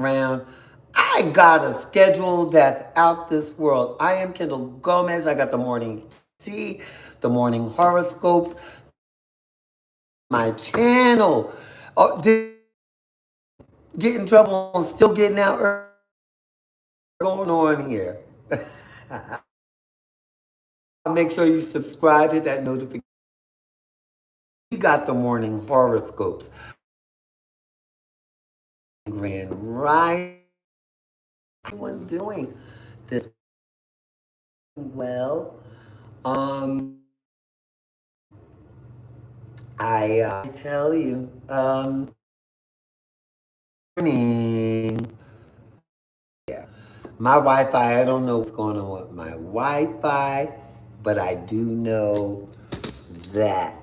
around. I got a schedule that's out this world. I am Kendall Gomez. I got the morning tea, the morning horoscopes, my channel. Oh, did get in trouble and still getting out early? Going on here. Make sure you subscribe, hit that notification. We got the morning horoscopes. Grand Rise. Everyone doing this well. Um, I tell you, morning. Yeah, my Wi-Fi. I don't know what's going on with my Wi-Fi, but I do know that.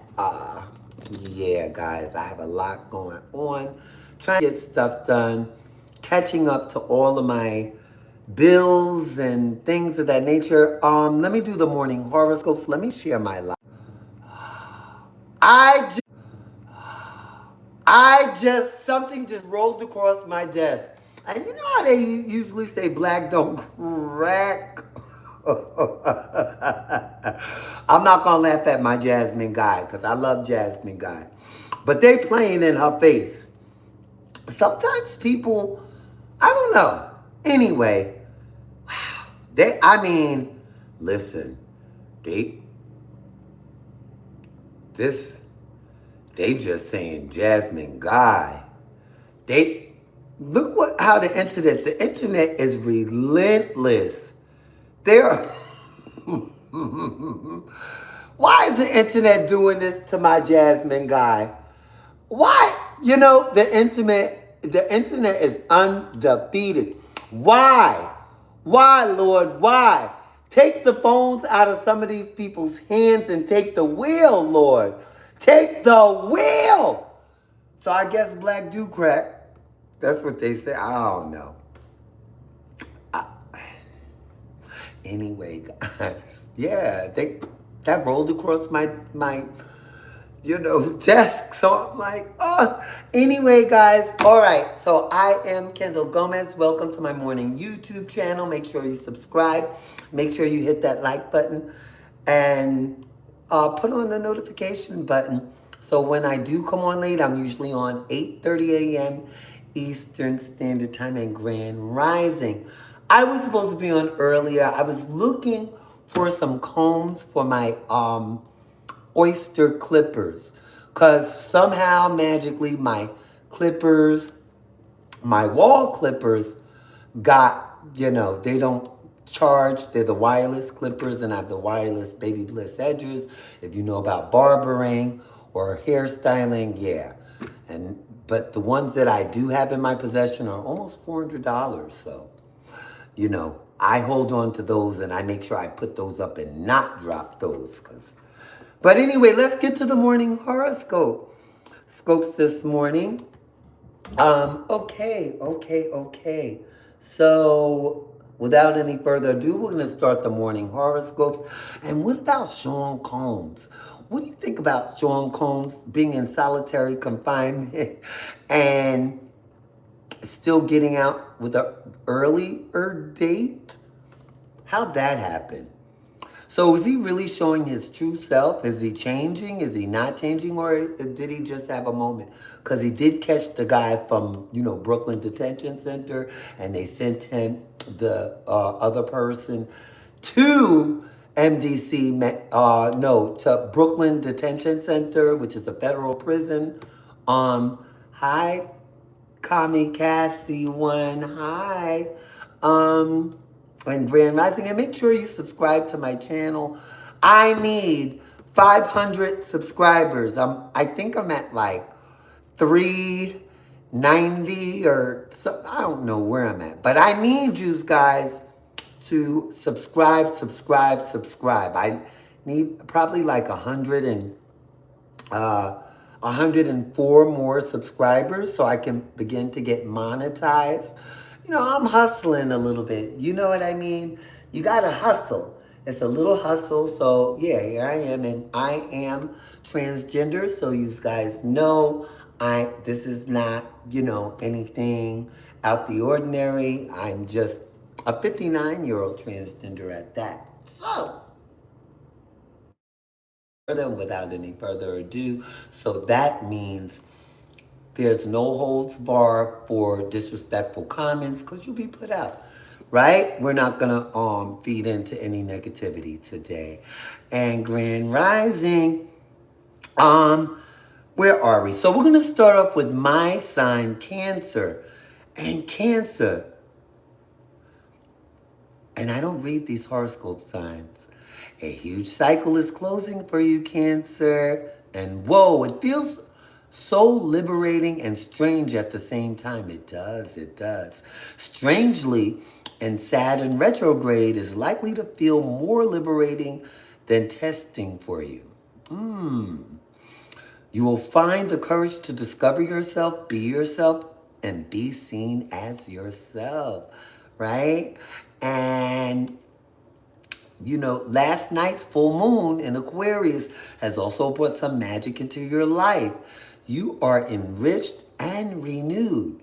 Yeah, guys, I have a lot going on. Trying to get stuff done, catching up to all of my bills and things of that nature. Let me do the morning horoscopes. Let me share my life. I just, something just rolled across my desk. And you know how they usually say black don't crack? I'm not gonna laugh at my Jasmine guy because I love Jasmine guy. But they playing in her face. Sometimes people, I don't know. Anyway, I mean, listen, they, this, they just saying Jasmine guy. They, look how the internet is relentless. They're, why is the internet doing this to my Jasmine guy? Why? You know, the internet is undefeated. Why? Why, Lord? Why? Take the phones out of some of these people's hands and take the wheel, Lord. Take the wheel. So I guess black do crack. That's what they say. I don't know. Anyway, guys, yeah, that rolled across my desk. So I'm like, oh. Anyway, guys, all right. So I am Kendall Gomez. Welcome to my morning YouTube channel. Make sure you subscribe. Make sure you hit that like button and put on the notification button. So when I do come on late, I'm usually on 8:30 a.m. Eastern Standard Time and Grand Rising. I was supposed to be on earlier. I was looking for some combs for my oyster clippers, because somehow magically clippers my wall clippers got, they don't charge. They're the wireless clippers, and I have the wireless Baby Bliss edges. If you know about barbering or hairstyling, yeah. But the ones that I do have in my possession are almost $400. So, I hold on to those and I make sure I put those up and not drop those. But anyway, let's get to the morning horoscope. Scopes this morning. Okay. So, without any further ado, we're going to start the morning horoscopes. And what about Sean Combs? What do you think about Sean Combs being in solitary confinement and still getting out with an earlier date? How'd that happen? So is he really showing his true self? Is he changing? Is he not changing? Or did he just have a moment? Because he did catch the guy from, Brooklyn Detention Center, and they sent him, the other person, to to Brooklyn Detention Center, which is a federal prison. Hi, Kami Cassie one. Hi. Um, and Grand Rising. And make sure you subscribe to my channel. I need 500 subscribers. I think I'm at like 390 or so. I don't know where I'm at. But I need you guys to subscribe. I need probably like 104 more subscribers so I can begin to get monetized. I'm hustling a little bit. You know what I mean? You gotta hustle. It's a little hustle. So yeah, here I am, and I am transgender. So you guys know, this is not anything out the ordinary. I'm just a 59-year-old transgender at that. So, without any further ado, so that means there's no holds bar for disrespectful comments because you'll be put out. Right? We're not gonna feed into any negativity today. And Grand Rising, where are we? So we're gonna start off with my sign, Cancer. And Cancer, and I don't read these horoscope signs. A huge cycle is closing for you, Cancer. And whoa, it feels so liberating and strange at the same time. It does, it does. Strangely, and Saturn retrograde is likely to feel more liberating than testing for you. You will find the courage to discover yourself, and be seen as yourself, right? And last night's full moon in Aquarius has also brought some magic into your life. You are enriched and renewed,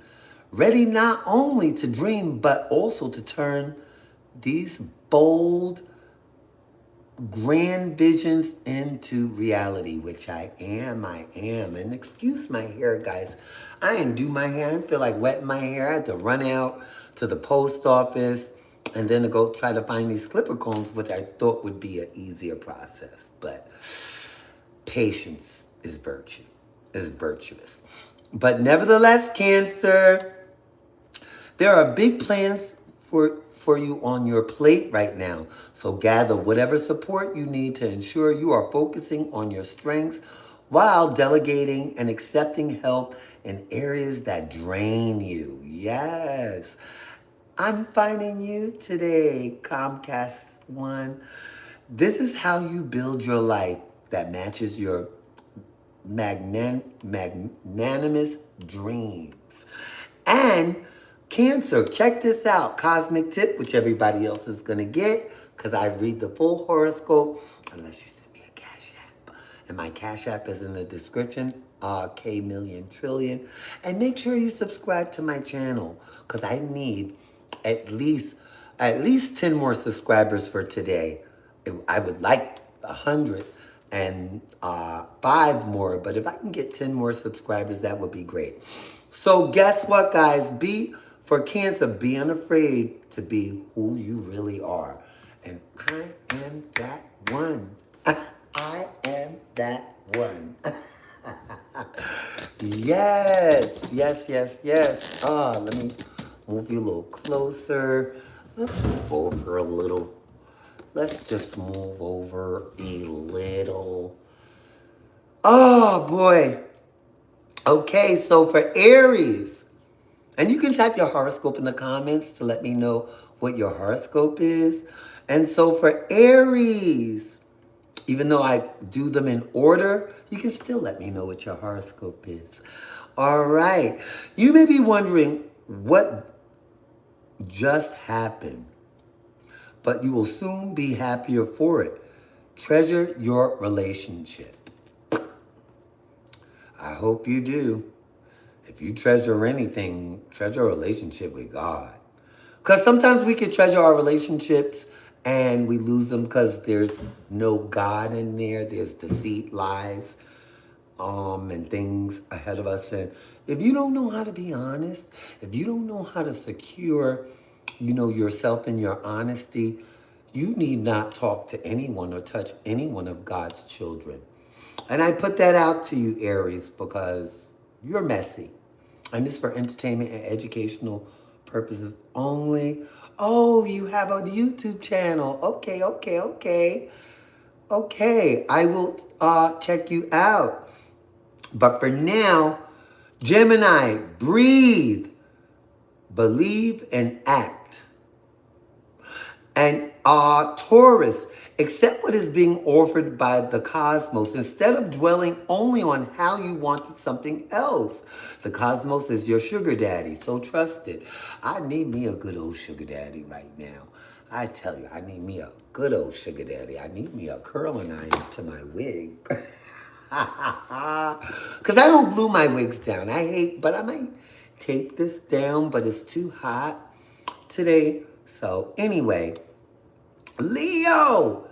ready not only to dream, but also to turn these bold, grand visions into reality, which I am. And excuse my hair, guys. I didn't do my hair. I feel like wetting my hair. I had to run out to the post office and then to go try to find these clipper combs, which I thought would be an easier process. But patience is virtuous. But nevertheless, Cancer, there are big plans for you on your plate right now. So gather whatever support you need to ensure you are focusing on your strengths while delegating and accepting help in areas that drain you. Yes. I'm finding you today, Comcast One. This is how you build your life that matches your magnanimous dreams. And Cancer, check this out. Cosmic tip, which everybody else is going to get, because I read the full horoscope, unless you send me a Cash App. And my Cash App is in the description, K million trillion. And make sure you subscribe to my channel, because I need at least 10 more subscribers for today. I would like 100 and 5 more, but if I can get 10 more subscribers, that would be great. So guess what, guys? For Cancer, be unafraid to be who you really are. And I am that one. I am that one. Yes. Let me move you a little closer. Let's move over a little. Let's just move over a little. Oh, boy. Okay, so for Aries, and you can type your horoscope in the comments to let me know what your horoscope is. And so for Aries, even though I do them in order, you can still let me know what your horoscope is. All right. You may be wondering what just happened, but you will soon be happier for it. Treasure your relationship. I hope you do. If you treasure anything, treasure a relationship with God. Because sometimes we can treasure our relationships and we lose them because there's no God in there. There's deceit, lies, and things ahead of us. And if you don't know how to be honest, if you don't know how to secure, yourself and your honesty, you need not talk to anyone or touch any one of God's children. And I put that out to you, Aries, because you're messy. And this for entertainment and educational purposes only. Oh, you have a YouTube channel. Okay. Okay, I will check you out. But for now, Gemini, breathe, believe, and act. And Taurus, accept what is being offered by the cosmos instead of dwelling only on how you wanted something else. The cosmos is your sugar daddy, so trust it. I need me a good old sugar daddy right now. I tell you, I need me a good old sugar daddy. I need me a curling iron to my wig. Because I don't glue my wigs down. But I might tape this down, but it's too hot today. So anyway, Leo,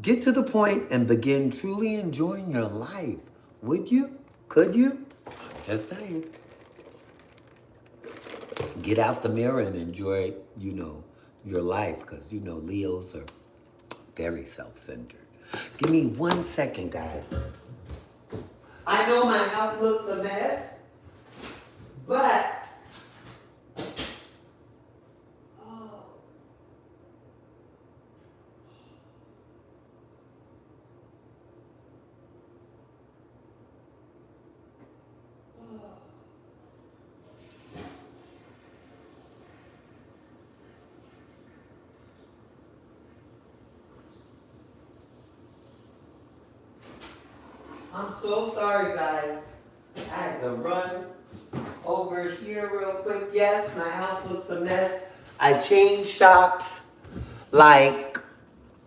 get to the point and begin truly enjoying your life. Would you? Could you? Just saying. Get out the mirror and enjoy, your life, because Leos are very self-centered. Give me 1 second, guys. I know my house looks a mess, but I'm so sorry, guys. I had to run over here real quick. Yes, my house looks a mess. I changed shops like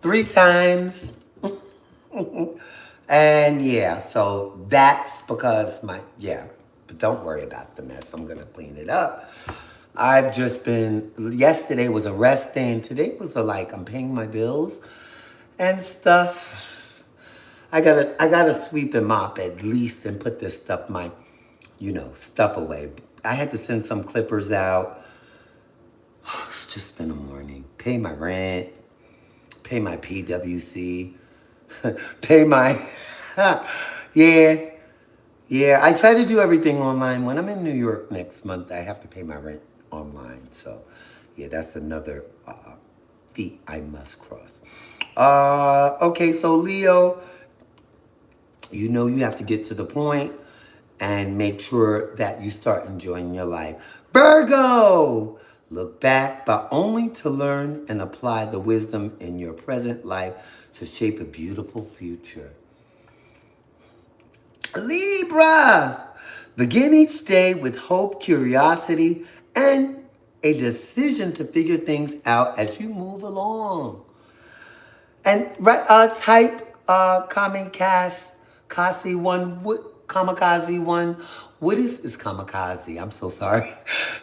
3 times. And yeah, so that's because but don't worry about the mess. I'm gonna clean it up. I've just been, yesterday was a rest day, and today was I'm paying my bills and stuff. I gotta sweep and mop at least and put this stuff, stuff away. I had to send some clippers out. It's just been a morning. Pay my rent, pay my PWC, pay my, yeah. I try to do everything online. When I'm in New York next month, I have to pay my rent online. So, yeah, that's another feat I must cross. Okay, so Leo, you have to get to the point and make sure that you start enjoying your life. Virgo, look back, but only to learn and apply the wisdom in your present life to shape a beautiful future. Libra, begin each day with hope, curiosity, and a decision to figure things out as you move along. And type kamikaze one. Kamikaze one. What is kamikaze? I'm so sorry.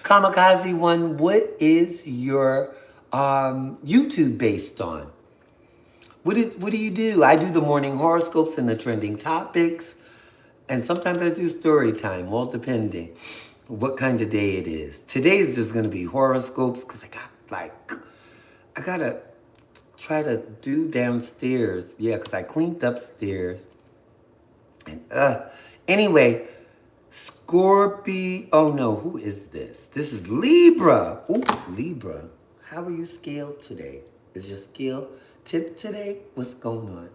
Kamikaze one. What is your YouTube based on? What do you do? I do the morning horoscopes and the trending topics, and sometimes I do story time, all depending what kind of day it is. Today is just gonna be horoscopes because I gotta try to do downstairs. Yeah, because I cleaned upstairs. And anyway, Scorpio. Oh no, who is this? This is Libra. Ooh, Libra. How are you scaled today? Is your scale tip today? What's going on?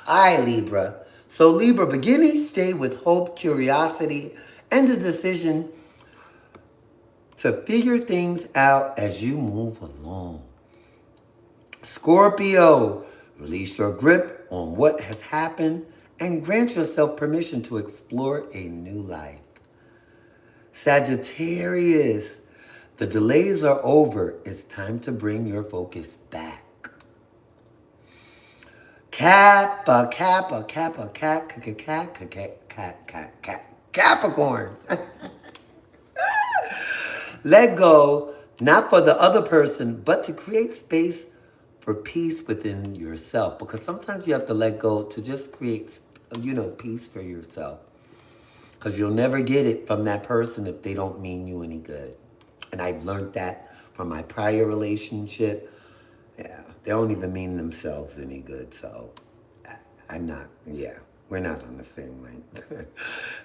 All right, Libra. So Libra, begin each day with hope, curiosity, and the decision to figure things out as you move along. Scorpio, release your grip on what has happened and grant yourself permission to explore a new life. Sagittarius, the delays are over. It's time to bring your focus back. Capricorn. Let go, not for the other person, but to create space for peace within yourself. Because sometimes you have to let go to just create, peace for yourself. Because you'll never get it from that person if they don't mean you any good. And I've learned that from my prior relationship. Yeah, they don't even mean themselves any good. So we're not on the same length.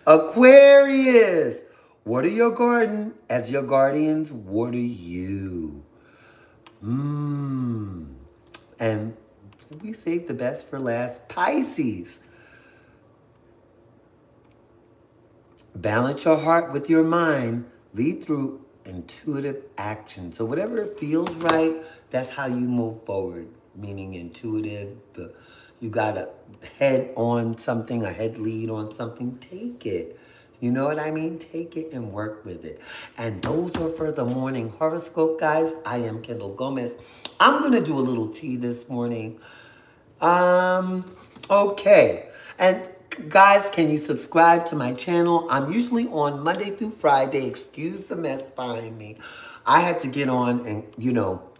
Aquarius, water your garden as your guardians water you. And we save the best for last. Pisces, balance your heart with your mind. Lead through intuitive action. So whatever feels right, that's how you move forward. Meaning intuitive. You got a head on something, a head lead on something. Take it. You know what I mean? Take it and work with it. And those are for the morning horoscope, guys. I am Kendall Gomez. I'm going to do a little tea this morning. Okay. And Guys, can you subscribe to my channel? I'm usually on Monday through Friday. Excuse the mess behind me. I had to get on and,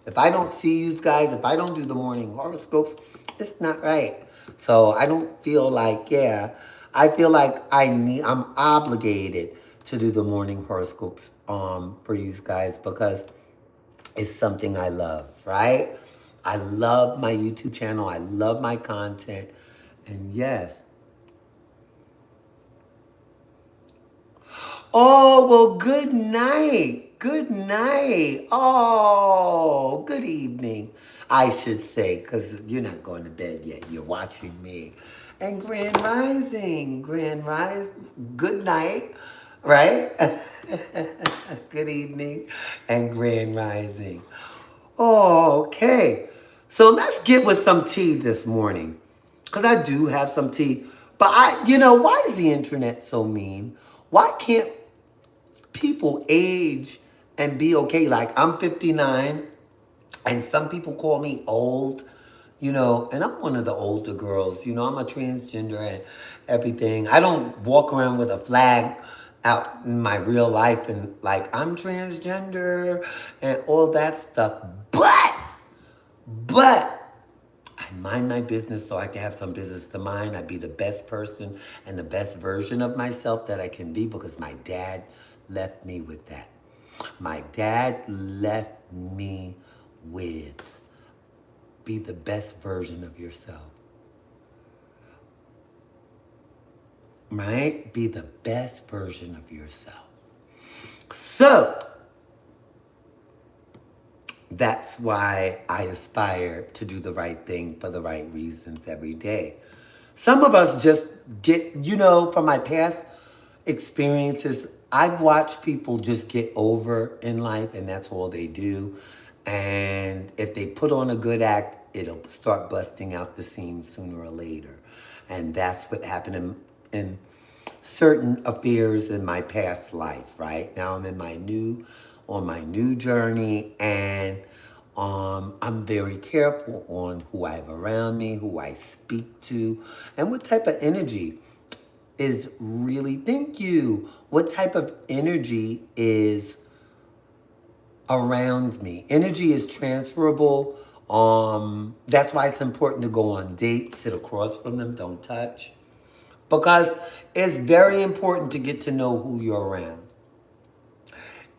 if I don't see you guys, if I don't do the morning horoscopes, it's not right. So I don't feel like, I feel like I'm obligated to do the morning horoscopes for you guys because it's something I love, right? I love my YouTube channel. I love my content. And yes, oh, well, good night. Good night. Oh, good evening, I should say, because you're not going to bed yet. You're watching me. And Grand Rising, Grand Rise, good night, right? Good evening and Grand Rising. Oh, okay. So let's get with some tea this morning. Because I do have some tea. But why is the internet so mean? Why can't people age and be okay? Like, I'm 59, and some people call me old, and I'm one of the older girls. I'm a transgender and everything. I don't walk around with a flag out in my real life and like, I'm transgender and all that stuff. But I mind my business so I can have some business to mind. I be the best person and the best version of myself that I can be because my dad left me with that. My dad left me with be the best version of yourself. Right? Be the best version of yourself. So, that's why I aspire to do the right thing for the right reasons every day. Some of us just get, from my past experiences, I've watched people just get over in life and that's all they do. And if they put on a good act, it'll start busting out the seams sooner or later. And that's what happened in certain affairs in my past life, right? Now I'm on my new journey, and I'm very careful on who I have around me, who I speak to, and what type of energy is really, thank you, what type of energy is around me. Energy is transferable. That's why it's important to go on dates, sit across from them, don't touch. Because it's very important to get to know who you're around.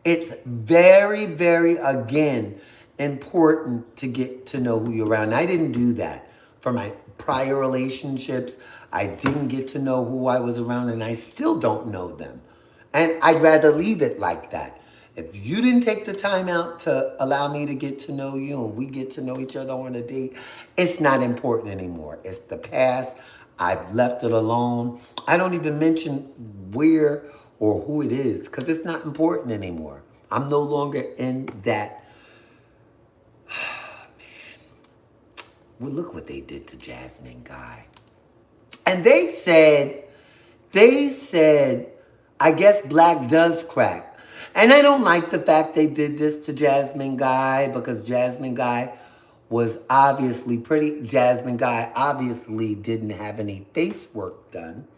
It's very, very, again, important to get to know who you're around. I didn't do that for my prior relationships. I didn't get to know who I was around, and I still don't know them. And I'd rather leave it like that. If you didn't take the time out to allow me to get to know you and we get to know each other on a date, it's not important anymore. It's the past. I've left it alone. I don't even mention where or who it is because it's not important anymore. I'm no longer in that. Well, look what they did to Jasmine Guy. And they said, I guess black does crack. And I don't like the fact they did this to Jasmine Guy because Jasmine Guy was obviously pretty. Jasmine Guy obviously didn't have any face work done.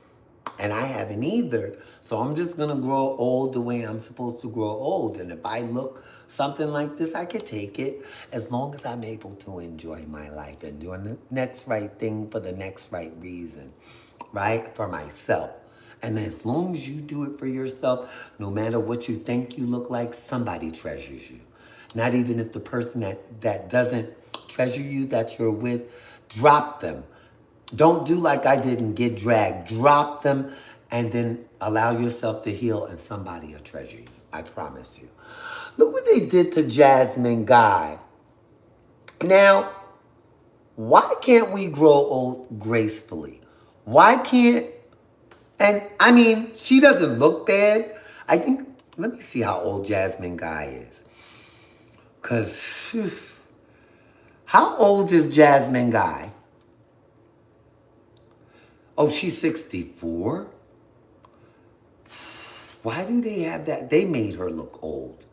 And I haven't either. So I'm just going to grow old the way I'm supposed to grow old. And if I look something like this, I could take it as long as I'm able to enjoy my life and doing the next right thing for the next right reason, right? For myself. And as long as you do it for yourself, no matter what you think you look like, somebody treasures you. Not even if the person that doesn't treasure you, that you're with, drop them. Don't do like I did and get dragged. Drop them and then allow yourself to heal and somebody will treasure you. I promise you. Look what they did to Jasmine Guy. Now, why can't we grow old gracefully? Why can't, and I mean, she doesn't look bad. I think, let me see how old Jasmine Guy is. Because, how old is Jasmine Guy? Oh, she's 64? Why do they have that? They made her look old.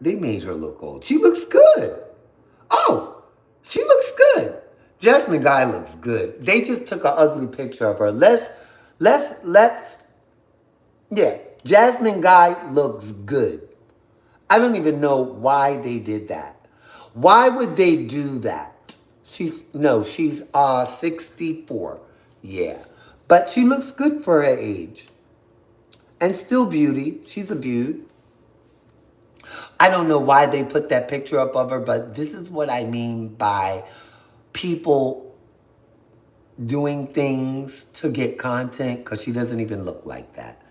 They made her look old. She looks good. Oh, she looks good. Jasmine Guy looks good. They just took an ugly picture of her. Yeah, Jasmine Guy looks good. I don't even know why they did that. Why would they do that? She's 64. Yeah. But she looks good for her age. And still beauty. She's a beaut. I don't know why they put that picture up of her, but this is what I mean by people doing things to get content, because she doesn't even look like that.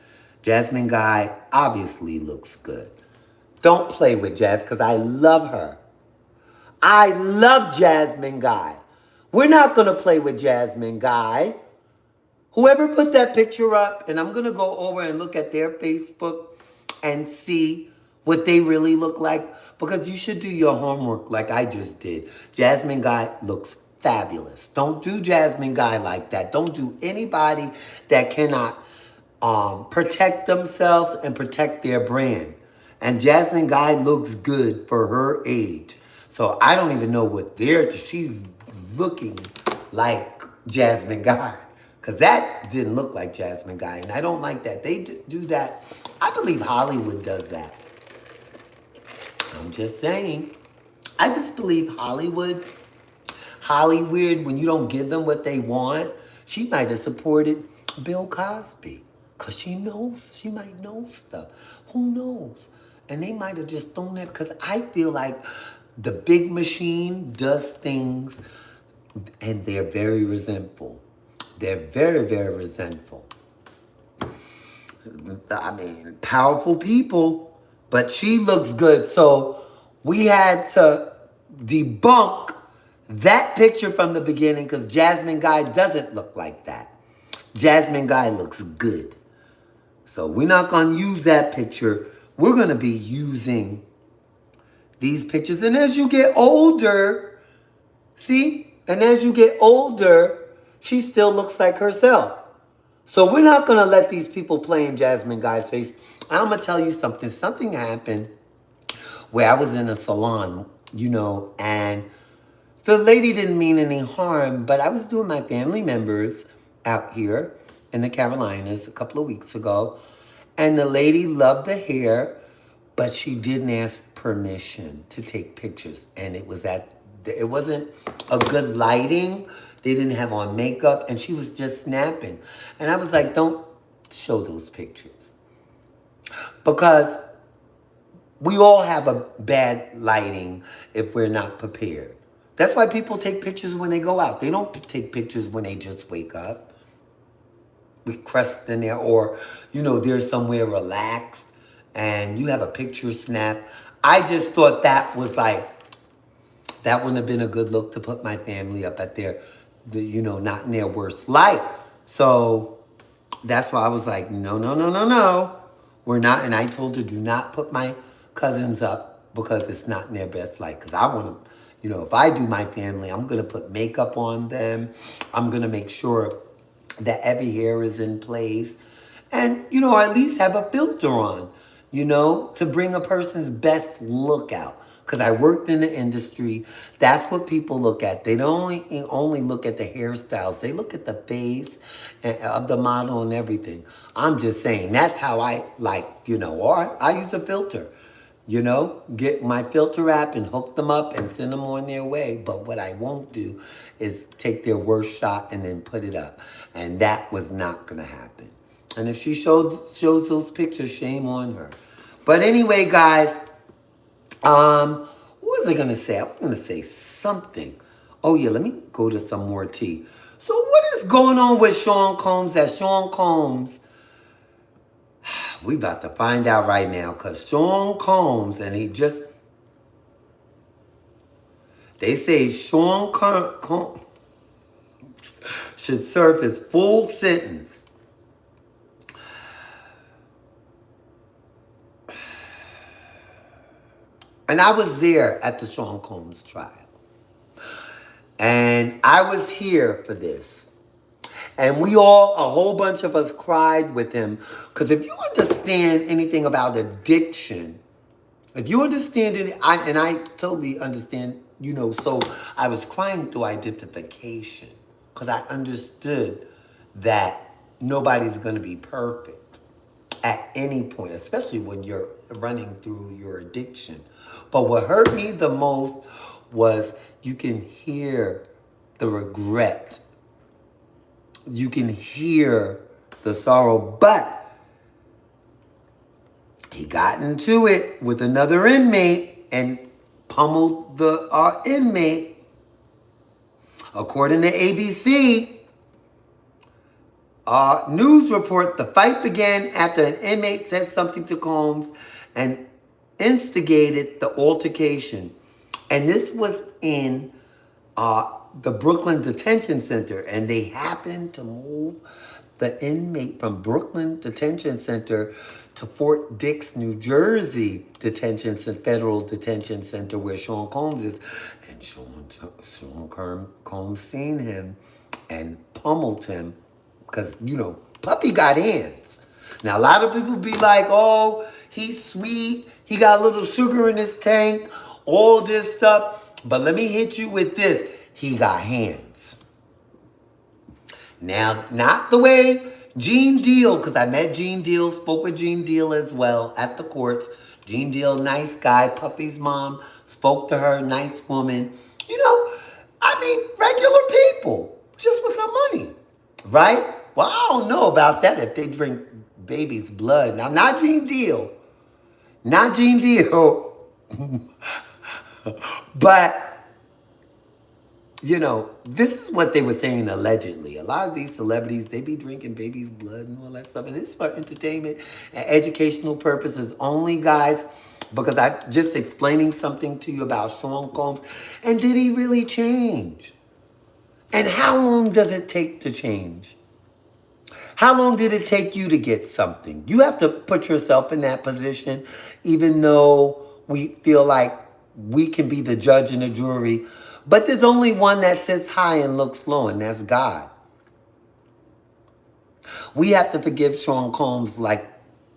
Jasmine Guy obviously looks good. Don't play with Jazz, because I love her. I love Jasmine Guy. We're not going to play with Jasmine Guy. Whoever put that picture up, and I'm going to go over and look at their Facebook and see what they really look like, because you should do your homework like I just did. Jasmine Guy looks fabulous. Don't do Jasmine Guy like that. Don't do anybody that cannot protect themselves and protect their brand. And Jasmine Guy looks good for her age. So I don't even know what she's looking like Jasmine Guy. Because that didn't look like Jasmine Guy. And I don't like that. They do that. I believe Hollywood does that. I'm just saying. I just believe Hollywood, when you don't give them what they want, she might have supported Bill Cosby. Because she might know stuff. Who knows? And they might have just thrown that, because I feel like the big machine does things and they're very resentful. They're very, very resentful. I mean, powerful people, but she looks good. So we had to debunk that picture from the beginning, because Jasmine Guy doesn't look like that. Jasmine Guy looks good. So we're not going to use that picture. We're going to be using these pictures. And as you get older, see? And as you get older, she still looks like herself. So we're not going to let these people play in Jasmine Guy's face. I'm going to tell you something. Something happened where I was in a salon, and the lady didn't mean any harm, but I was doing my family members out here in the Carolinas a couple of weeks ago. And the lady loved the hair, but she didn't ask permission to take pictures. And it wasn't a good lighting. They didn't have on makeup, and she was just snapping. And I was like, don't show those pictures. Because we all have a bad lighting if we're not prepared. That's why people take pictures when they go out. They don't take pictures when they just wake up with crust in there, or, they're somewhere relaxed and you have a picture snap. I just thought that wouldn't have been a good look to put my family up at not in their worst light. So that's why I was like, no. We're not. And I told her, do not put my cousins up, because it's not in their best light. Because I want to, if I do my family, I'm going to put makeup on them. I'm going to make sure that every hair is in place. And, or at least have a filter on, to bring a person's best look out. Because I worked in the industry. That's what people look at. They don't only look at the hairstyles. They look at the face of the model and everything. I'm just saying, that's how I or I use a filter. Get my filter app and hook them up and send them on their way. But what I won't do is take their worst shot and then put it up. And that was not going to happen. And if she shows those pictures, shame on her. But anyway, guys, what was I going to say? I was going to say something. Oh, yeah, let me go to some more tea. So what is going on with Sean Combs? Sean Combs, we about to find out right now, because Sean Combs, and they say Sean Combs should serve his full sentence. And I was there at the Sean Combs trial. And I was here for this. And a whole bunch of us cried with him. Because if you understand anything about addiction, if you understand it, and I totally understand So I was crying through identification because I understood that nobody's going to be perfect at any point, especially when you're running through your addiction. But what hurt me the most was you can hear the regret. You can hear the sorrow, but he got into it with another inmate and pummeled the inmate. According to ABC news report, the fight began after an inmate said something to Combs and instigated the altercation. And this was in the Brooklyn Detention Center, and they happened to move the inmate from Brooklyn Detention Center to Fort Dix, New Jersey Federal Detention Center, where Sean Combs is. And Sean Combs seen him and pummeled him because, Puppy got hands. Now, a lot of people be like, oh, he's sweet. He got a little sugar in his tank, all this stuff. But let me hit you with this. He got hands. Now, not the way Gene Deal, because I met Gene Deal, spoke with Gene Deal as well at the courts. Gene Deal, nice guy. Puffy's mom spoke to her, nice woman. Regular people, just with some money, right? Well, I don't know about that if they drink baby's blood. Now, not Gene Deal. Not Gene Deal. But this is what they were saying allegedly. A lot of these celebrities, they be drinking baby's blood and all that stuff. And it's for entertainment and educational purposes only, guys. Because I'm just explaining something to you about Sean Combs. And did he really change? And how long does it take to change? How long did it take you to get something? You have to put yourself in that position, even though we feel like we can be the judge and the jury. But there's only one that sits high and looks low, and that's God. We have to forgive Sean Combs like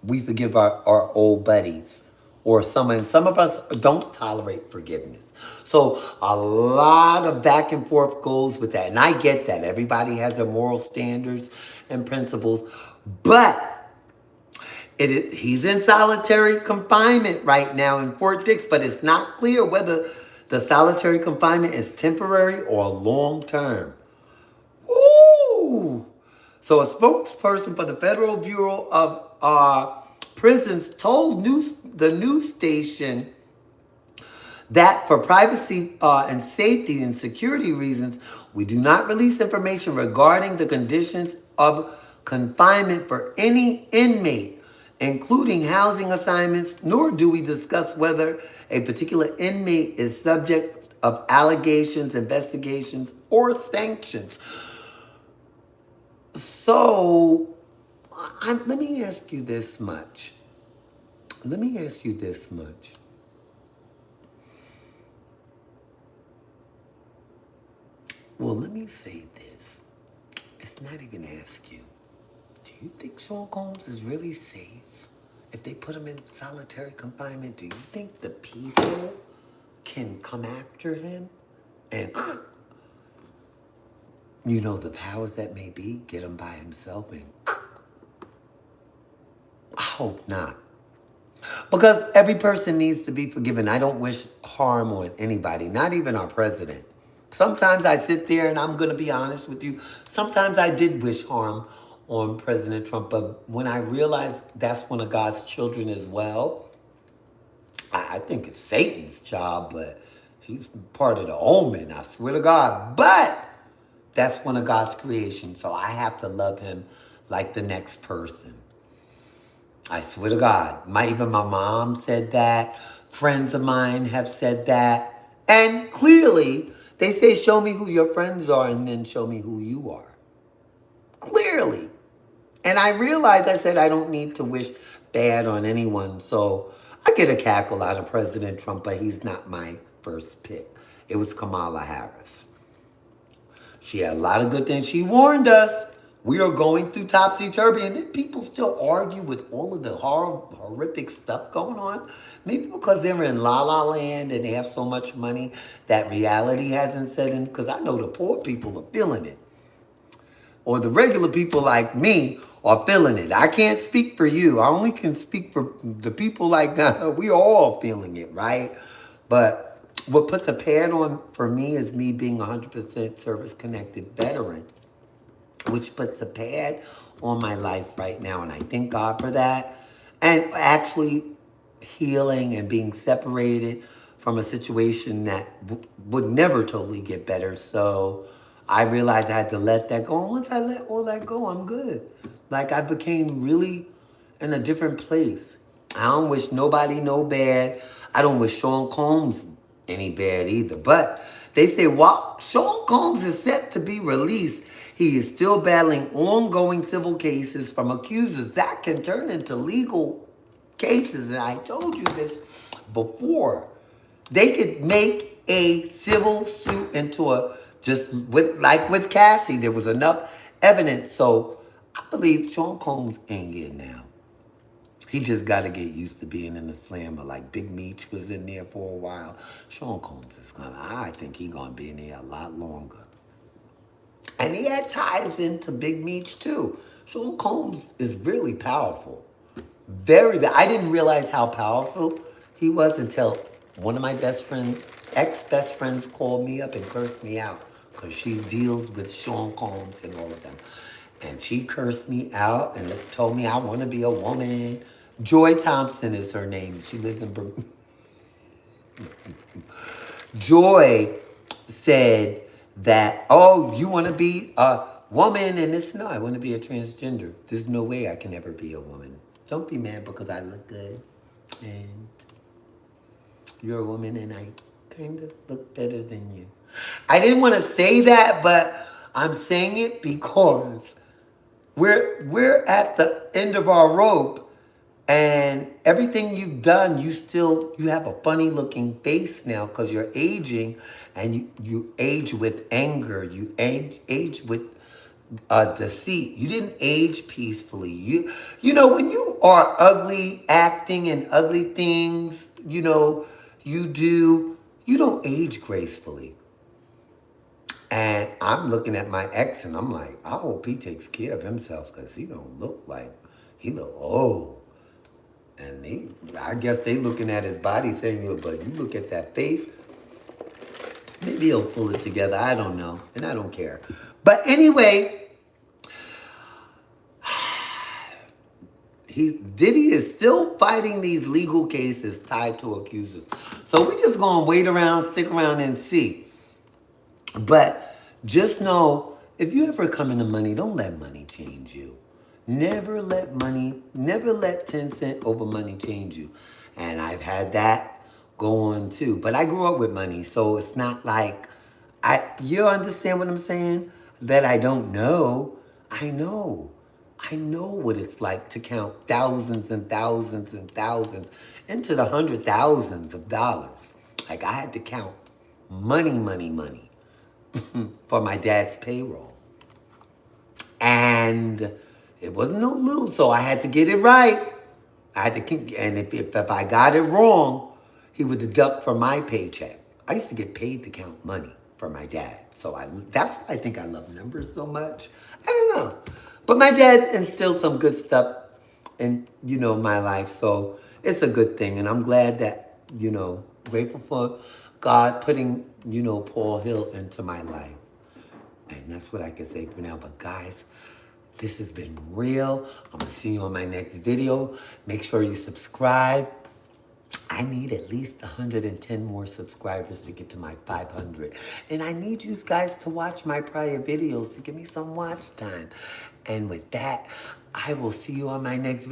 we forgive our old buddies. Or some of us don't tolerate forgiveness. So a lot of back and forth goes with that. And I get that. Everybody has their moral standards and principles. But he's in solitary confinement right now in Fort Dix. But it's not clear whether the solitary confinement is temporary or long-term. Ooh! So a spokesperson for the Federal Bureau of Prisons told the news station that for privacy and safety and security reasons, we do not release information regarding the conditions of confinement for any inmate, including housing assignments, nor do we discuss whether a particular inmate is subject of allegations, investigations, or sanctions. So, let me ask you this much. Well, let me say this. It's not even ask you. Do you think Sean Combs is really safe? If they put him in solitary confinement, do you think the people can come after him and, the powers that may be, get him by himself and I hope not. Because every person needs to be forgiven. I don't wish harm on anybody, not even our president. Sometimes I sit there and I'm going to be honest with you. Sometimes I did wish harm on President Trump. But when I realized that's one of God's children as well, I think it's Satan's job, but he's part of the omen, I swear to God. But that's one of God's creations, so I have to love him like the next person. I swear to God. Even my mom said that. Friends of mine have said that. And clearly, they say, show me who your friends are and then show me who you are. Clearly. And I realized, I said, I don't need to wish bad on anyone. So I get a cackle out of President Trump, but he's not my first pick. It was Kamala Harris. She had a lot of good things. She warned us We are going through topsy-turvy, and then people still argue with all of the horrific stuff going on. Maybe because they're in la la land and they have so much money that reality hasn't set in. Because I know the poor people are feeling it, or the regular people like me are feeling it. I can't speak for you. I only can speak for the people like we are all feeling it, right? But what puts a pad on for me is me being 100% service-connected veteran, which puts a pad on my life right now. And I thank God for that. And actually healing and being separated from a situation that would never totally get better. So I realized I had to let that go. And once I let all that go, I'm good. Like I became really in a different place. I don't wish nobody no bad. I don't wish Sean Combs any bad either. But they say, while Sean Combs is set to be released, he is still battling ongoing civil cases from accusers that can turn into legal cases. And I told you this before. They could make a civil suit into a, just with, like with Cassie, there was enough evidence. So I believe Sean Combs ain't getting out. He just got to get used to being in the slammer. Like Big Meech was in there for a while. Sean Combs is gonna, I think he's gonna be in there a lot longer. And he had ties into Big Meech too. Sean Combs is really powerful. I didn't realize how powerful he was until one of my best friend, ex-best friends called me up and cursed me out because she deals with Sean Combs and all of them. And she cursed me out and told me I want to be a woman. Joy Thompson is her name. She lives in Bermuda. Joy said that, oh, you want to be a woman? And it's no, I want to be a transgender. There's no way I can ever be a woman. Don't be mad because I look good and you're a woman and I kind of look better than you. I didn't want to say that, but I'm saying it because we're at the end of our rope, and everything you've done, you have a funny looking face now because you're aging, and you age with anger, you age with deceit. You didn't age peacefully. You know when you are ugly acting and ugly things, you don't age gracefully. And I'm looking at my ex and I'm like, I hope he takes care of himself because he don't look like, he look old. And I guess they looking at his body saying, but you look at that face, maybe he'll pull it together. I don't know. And I don't care. But anyway, Diddy is still fighting these legal cases tied to accusers. So we just going to wait around, stick around and see. But just know, if you ever come into money, don't let money change you. Never let 10 cents over money change you. And I've had that go on too. But I grew up with money, so it's not like, you understand what I'm saying? That I don't know. I know. I know what it's like to count thousands and thousands and thousands into the hundred thousands of dollars. Like I had to count money for my dad's payroll. And it wasn't no little, so I had to get it right. I had to keep, and if I got it wrong, he would deduct from my paycheck. I used to get paid to count money for my dad. So that's why I think I love numbers so much. I don't know. But my dad instilled some good stuff in, my life. So it's a good thing. And I'm glad that, grateful for God putting, Paul Hill into my life. And that's what I can say for now. But guys, this has been real. I'm going to see you on my next video. Make sure you subscribe. I need at least 110 more subscribers to get to my 500. And I need you guys to watch my prior videos to give me some watch time. And with that, I will see you on my next video.